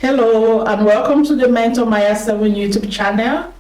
Hello and welcome to the Mentor Maya 7 YouTube channel.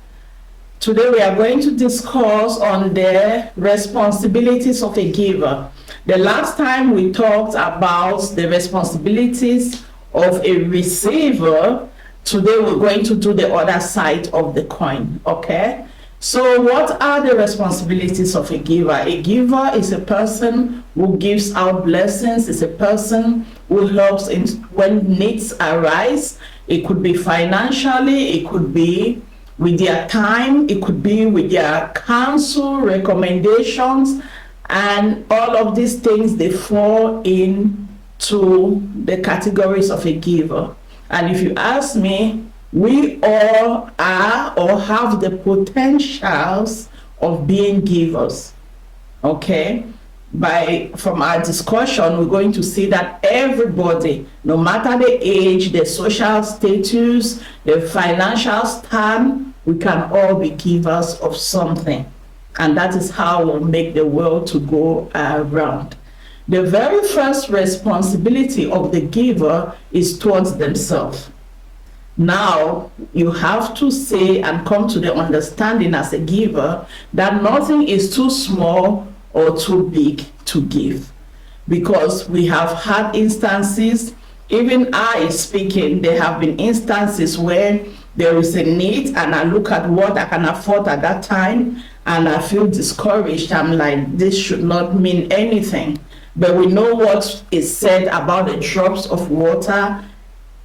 Today we are going to discuss on the responsibilities of a giver. The last time we talked about the responsibilities of a receiver. Today we're going to do the other side of the coin, okay? So what are the responsibilities of a giver? A giver is a person who gives out blessings, is a person who helps in when needs arise. It could be financially, it could be with their time, it could be with their counsel, recommendations, and all of these things, they fall into the categories of a giver. And if you ask me, we all are or have the potentials of being givers, okay? From our discussion, we're going to see that everybody, no matter the age, the social status, the financial stand, we can all be givers of something. And that is how we'll make the world to go around. The very first responsibility of the giver is towards themselves. Now, you have to say and come to the understanding as a giver that nothing is too small or too big to give. Because we have had instances, even I speaking, there have been instances where there is a need and I look at what I can afford at that time and I feel discouraged. I'm like, this should not mean anything. But we know what is said about the drops of water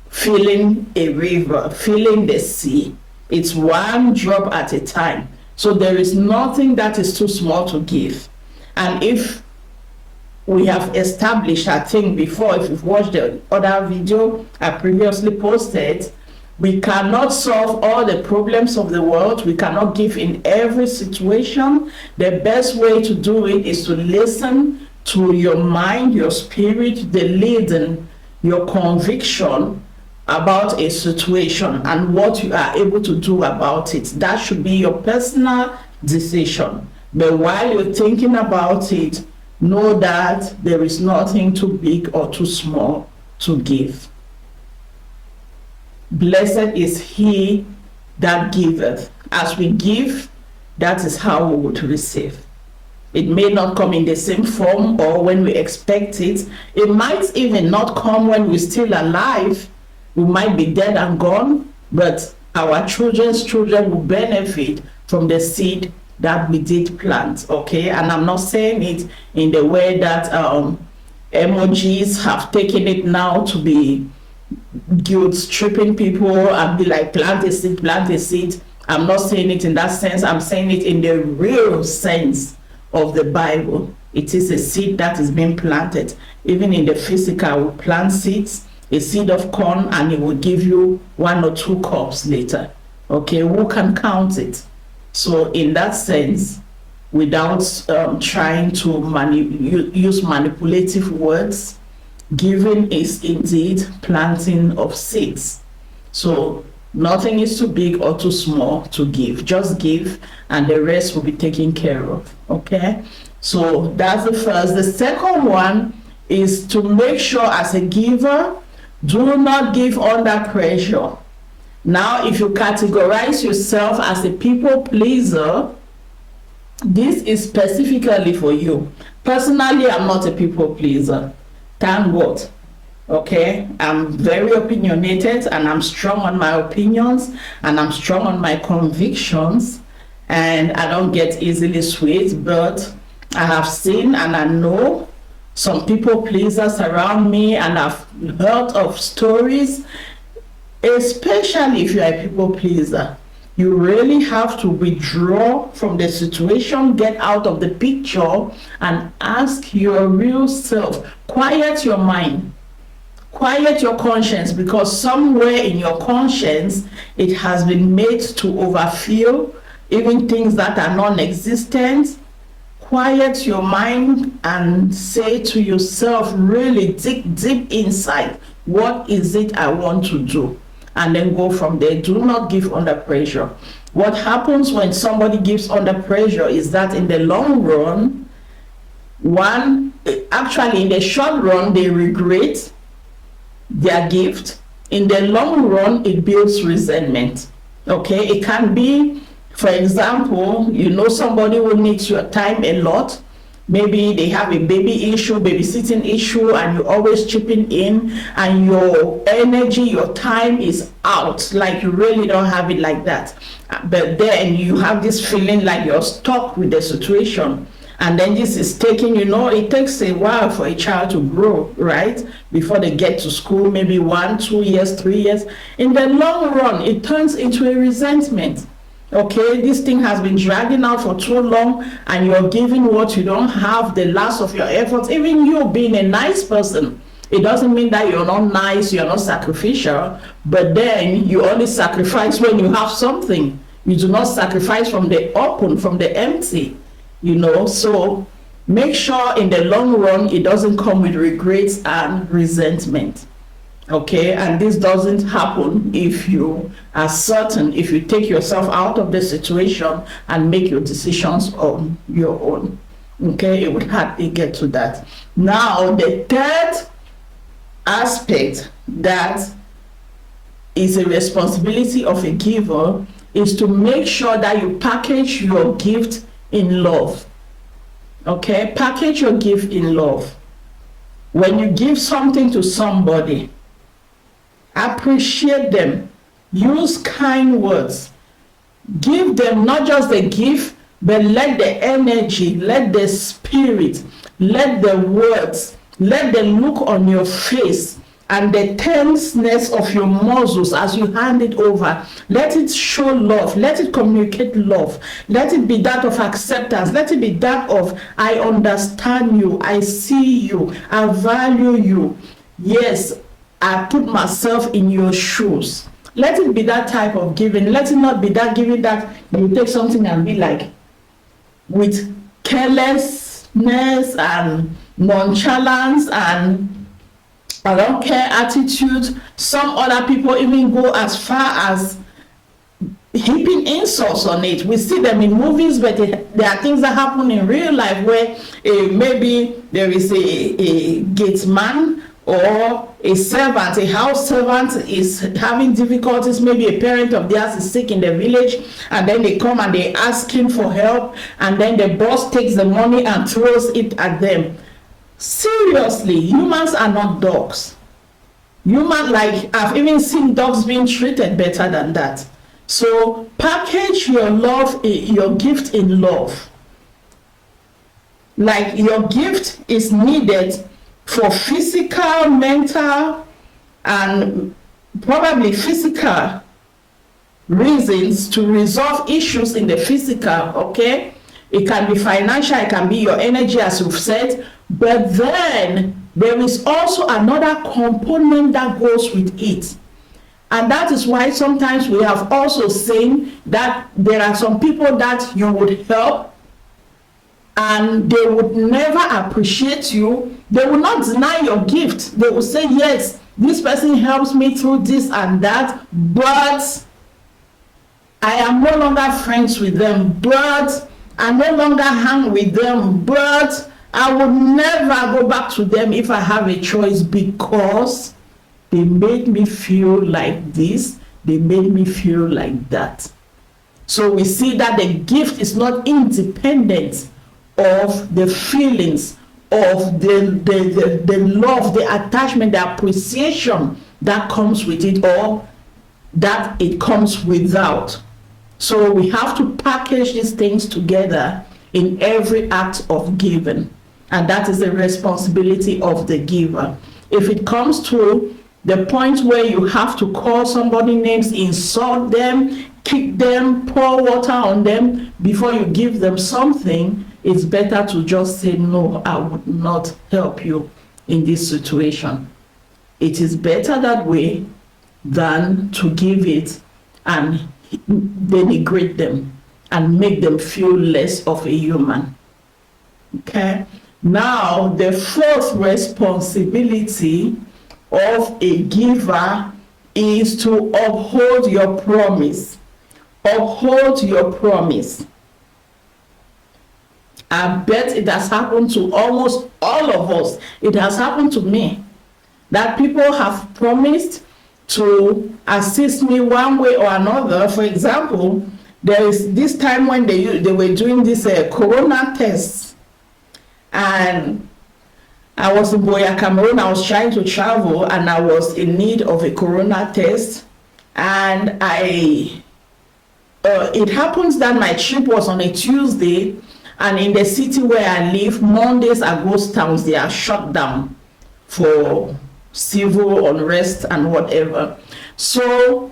filling a river, filling the sea. It's one drop at a time. So there is nothing that is too small to give. And if we have established, I think before, if you've watched the other video I previously posted, we cannot solve all the problems of the world. We cannot give in every situation. The best way to do it is to listen to your mind, your spirit, the leading, your conviction about a situation and what you are able to do about it. That should be your personal decision. But while you're thinking about it, know that there is nothing too big or too small to give. Blessed is he that giveth. As we give, that is how we would receive. It may not come in the same form or when we expect it. It might even not come when we're still alive. We might be dead and gone, but our children's children will benefit from the seed that we did plant, okay? And I'm not saying it in the way that emojis have taken it now to be guilt-stripping people and be like, plant a seed, plant a seed. I'm not saying it in that sense. I'm saying it in the real sense of the Bible. It is a seed that is being planted. Even in the physical, we plant seeds, a seed of corn, and it will give you 1 or 2 cups later. Okay, who can count it? So in that sense, without trying to use manipulative words, giving is indeed planting of seeds. So nothing is too big or too small to give. Just give and the rest will be taken care of, okay? So that's the first. The second one is to make sure as a giver, do not give under pressure. Now, if you categorize yourself as a people pleaser, this is specifically for you. Personally, I'm not a people pleaser. Thank God. Okay, I'm very opinionated and I'm strong on my opinions and I'm strong on my convictions, and I don't get easily swayed, but I have seen and I know some people pleasers around me, and I've heard of stories. Especially if you are a people pleaser, you really have to withdraw from the situation, get out of the picture, and ask your real self. Quiet your mind, quiet your conscience, because somewhere in your conscience, it has been made to overfeel, even things that are non-existent. Quiet your mind and say to yourself, really dig deep inside, what is it I want to do? And then go from there. Do not give under pressure. What happens when somebody gives under pressure is that in the long run, actually in the short run, they regret their gift, in the long run, it builds resentment. Okay, it can be, for example, you know somebody who needs your time a lot. Maybe they have a baby issue, babysitting issue, and you're always chipping in, and your energy, your time is out, like you really don't have it like that. But then you have this feeling like you're stuck with the situation. And then this is taking, it takes a while for a child to grow, right? Before they get to school, maybe 1, 2 years, 3 years. In the long run, it turns into a resentment. Okay, this thing has been dragging out for too long, and you're giving what you don't have, the last of your efforts. Even you being a nice person, it doesn't mean that you're not nice, you're not sacrificial, but then you only sacrifice when you have something. You do not sacrifice from the open, from the empty, So make sure in the long run, it doesn't come with regrets and resentment. Okay, and this doesn't happen if you are certain, if you take yourself out of the situation and make your decisions on your own. Okay, it would hardly get to that. Now, the third aspect that is a responsibility of a giver is to make sure that you package your gift in love. Okay, package your gift in love. When you give something to somebody, appreciate them, use kind words, give them not just the gift, but let the energy, let the spirit, let the words, let the look on your face and the tenseness of your muscles as you hand it over, let it show love, let it communicate love, let it be that of acceptance, let it be that of I understand you, I see you, I value you, yes, I put myself in your shoes. Let it be that type of giving. Let it not be that giving that you take something and be like, with carelessness and nonchalance and I don't care attitude. Some other people even go as far as heaping insults on it. We see them in movies, but there are things that happen in real life where maybe there is a gate man or a servant, a house servant is having difficulties. Maybe a parent of theirs is sick in the village, and then they come and they ask him for help, and then the boss takes the money and throws it at them. Seriously, humans are not dogs. I've even seen dogs being treated better than that. So package your love, your gift in love. Like your gift is needed for physical, mental, and probably physical reasons to resolve issues in the physical, okay? It can be financial, it can be your energy, as you've said, but then there is also another component that goes with it. And that is why sometimes we have also seen that there are some people that you would help and they would never appreciate you. They will not deny your gift. They will say, yes, this person helps me through this and that, but I am no longer friends with them, but I no longer hang with them, but I would never go back to them if I have a choice, because they made me feel like this, they made me feel like that. So we see that the gift is not independent of the feelings, of the love, the attachment, the appreciation that comes with it, or that it comes without. So we have to package these things together in every act of giving, and that is the responsibility of the giver. If it comes to the point where you have to call somebody names, insult them, kick them, pour water on them before you give them something, it's better to just say, no, I would not help you in this situation. It is better that way than to give it and denigrate them and make them feel less of a human. Okay? Now, the fourth responsibility of a giver is to uphold your promise. Uphold your promise. I bet it has happened to almost all of us. It has happened to me that people have promised, to assist me one way or another. For example, there is this time when they were doing this corona tests, and I was in Boya, Cameroon. I was trying to travel, and I was in need of a corona test. And it happens that my trip was on a Tuesday, and in the city where I live, Mondays are ghost towns. They are shut down for civil unrest and whatever. So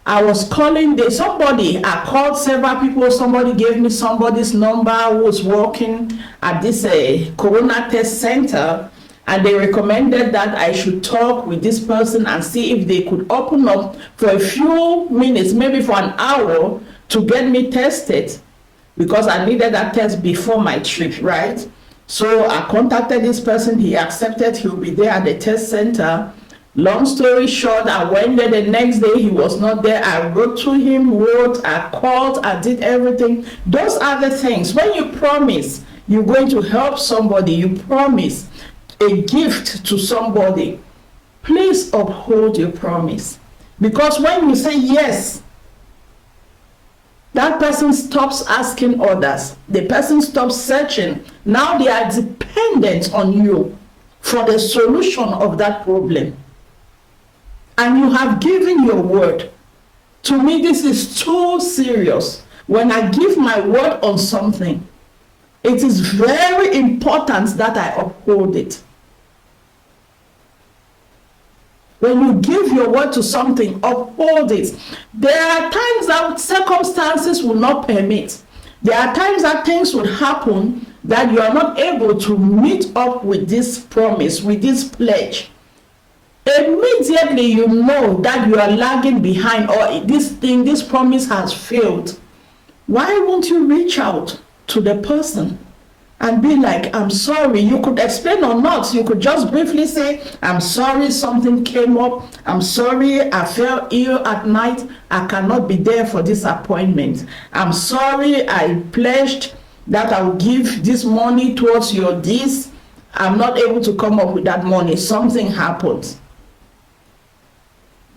I was calling I called several people. Somebody gave me somebody's number who was working at this corona test center, and they recommended that I should talk with this person and see if they could open up for a few minutes, maybe for an hour, to get me tested, because I needed that test before my trip, right? So I contacted this person. He accepted. He'll be there at the test center. Long story short, I went there the next day. He was not there. I wrote to him, I called, I did everything. Those are the things. When you promise you're going to help somebody, you promise a gift to somebody, please uphold your promise. Because when you say yes, that person stops asking others. The person stops searching. Now they are dependent on you for the solution of that problem. And you have given your word. To me, this is too serious. When I give my word on something, it is very important that I uphold it. When you give your word to something, uphold it. There are times that circumstances will not permit. There are times that things will happen that you are not able to meet up with this promise, with this pledge. Immediately you know that you are lagging behind, or this promise has failed. Why won't you reach out to the person and be like, I'm sorry? You could explain or not. You could just briefly say, I'm sorry, something came up. I'm sorry, I fell ill at night. I cannot be there for this appointment. I'm sorry, I pledged that I will give this money towards your this. I'm not able to come up with that money. Something happened.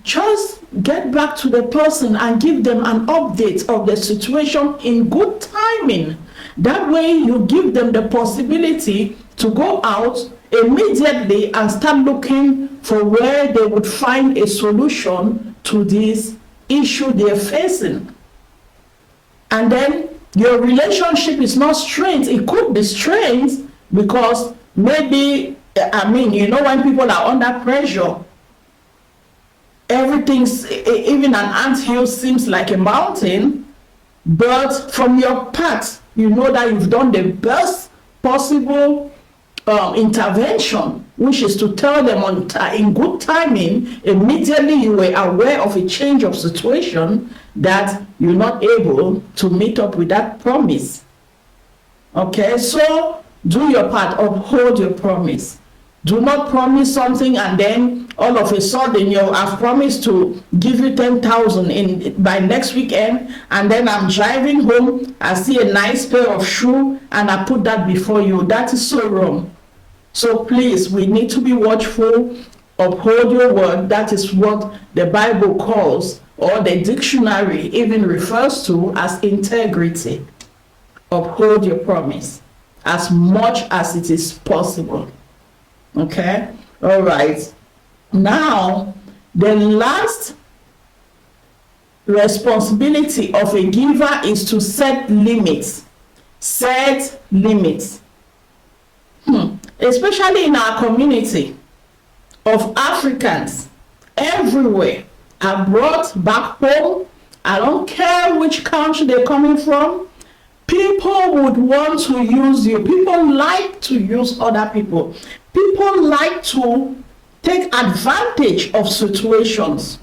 Just get back to the person and give them an update of the situation in good timing. That way you give them the possibility to go out immediately and start looking for where they would find a solution to this issue they're facing. And then your relationship is not strained. It could be strained because maybe, when people are under pressure, everything's, even an anthill seems like a mountain, but from your part, you know that you've done the best possible intervention, which is to tell them in good timing. Immediately you were aware of a change of situation that you're not able to meet up with that promise. Okay, so do your part, uphold your promise. Do not promise something and then all of a sudden I've promised to give you 10,000 by next weekend, and then I'm driving home, I see a nice pair of shoes and I put that before you. That is so wrong. So please, we need to be watchful, uphold your word. That is what the Bible calls, or the dictionary even refers to, as integrity. Uphold your promise as much as it is possible. Okay, all right. Now, the last responsibility of a giver is to set limits. Set limits. Especially in our community of Africans, everywhere, abroad, back home, I don't care which country they're coming from, people would want to use you. People like to use other people. People like to take advantage of situations.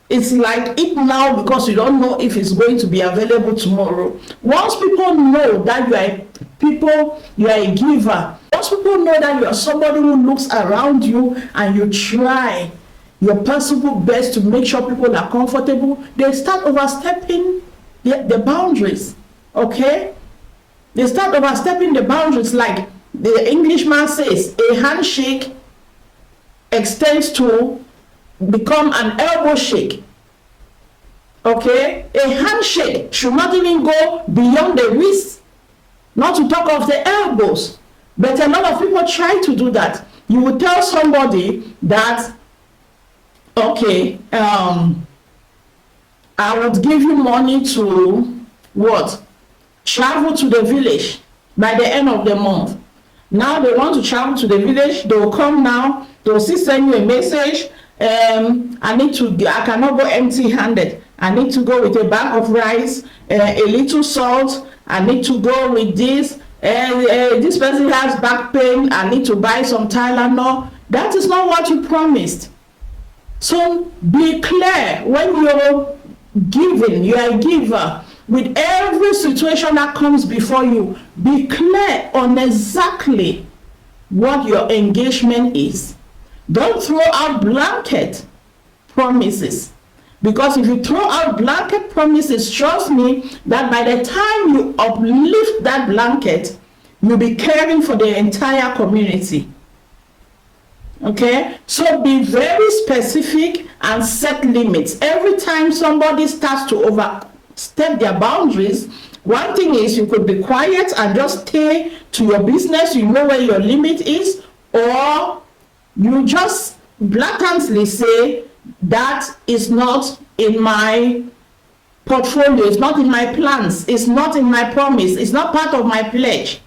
It's like eat now because you don't know if it's going to be available tomorrow. Once people know that you are a giver, once people know that you are somebody who looks around you and you try your possible best to make sure people are comfortable, they start overstepping the boundaries. Okay? They start overstepping the boundaries, like the Englishman says, a handshake extends to become an elbow shake. Okay, a handshake should not even go beyond the wrist, not to talk of the elbows. But a lot of people try to do that. You will tell somebody that, okay, I would give you money to what? Travel to the village by the end of the month. Now they want to travel to the village. They will come now. They will still send you a message. I cannot go empty-handed. I need to go with a bag of rice, a little salt. I need to go with this. This person has back pain. I need to buy some Tylenol. That is not what you promised. So be clear when you're giving. You are a giver. With every situation that comes before you, be clear on exactly what your engagement is. Don't throw out blanket promises. Because if you throw out blanket promises, trust me that by the time you uplift that blanket, you'll be caring for the entire community. Okay? So be very specific and set limits. Every time somebody starts to overstep their boundaries, one thing is you could be quiet and just stay to your business. You know where your limit is, or you just blatantly say, that is not in my portfolio, it's not in my plans, it's not in my promise, it's not part of my pledge.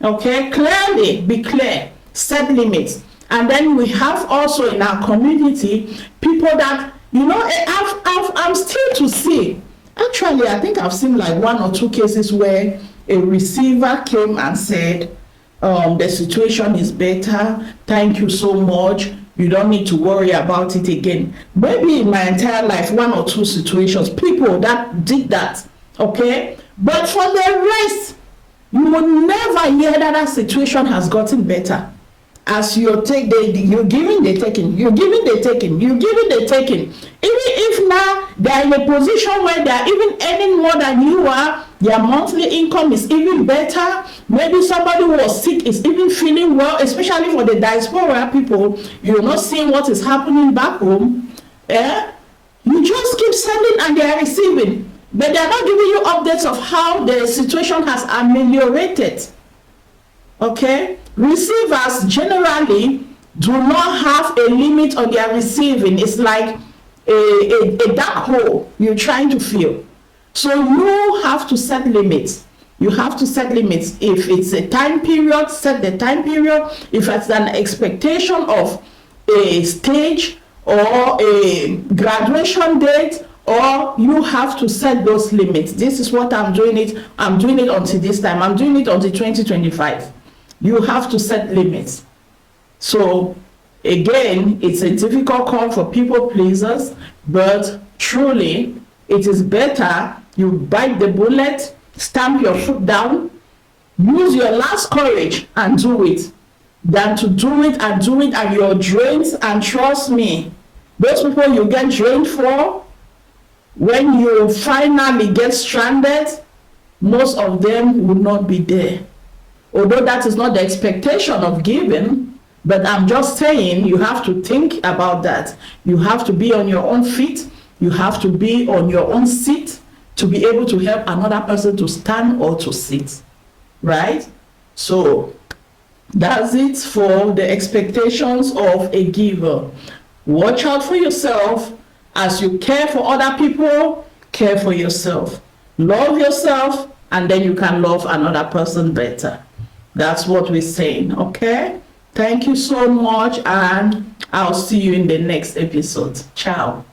Okay, clearly be clear, set limits. And then we have also in our community people that, you know, I'm still to see. Actually, I think I've seen like 1 or 2 cases where a receiver came and said, the situation is better, thank you so much, you don't need to worry about it again. Maybe in my entire life, 1 or 2 situations, people that did that, okay? But for the rest, you will never hear that that situation has gotten better. As you're giving, they're taking, you're giving, they're taking, you're giving, they're taking. Even if now they're in a position where they're even earning more than you are, their monthly income is even better. Maybe somebody who was sick is even feeling well, especially for the diaspora people. You're not seeing what is happening back home. You just keep sending and they are receiving. But they're not giving you updates of how the situation has ameliorated. Okay? Receivers generally do not have a limit on their receiving. It's like a dark hole you're trying to fill. So you have to set limits. You have to set limits. If it's a time period, set the time period. If it's an expectation of a stage or a graduation date, or you have to set those limits. This is what I'm doing it until this time. I'm doing it until 2025. You have to set limits. So again, it's a difficult call for people pleasers, but truly it is better you bite the bullet, stamp your foot down, use your last courage and do it, than to do it and you're drained. And trust me, those people you get drained for, when you finally get stranded, most of them will not be there. Although that is not the expectation of giving, but I'm just saying you have to think about that. You have to be on your own feet. You have to be on your own seat to be able to help another person to stand or to sit, right? So that's it for the expectations of a giver. Watch out for yourself. As you care for other people, care for yourself. Love yourself, and then you can love another person better. That's what we're saying, okay? Thank you so much, and I'll see you in the next episode. Ciao.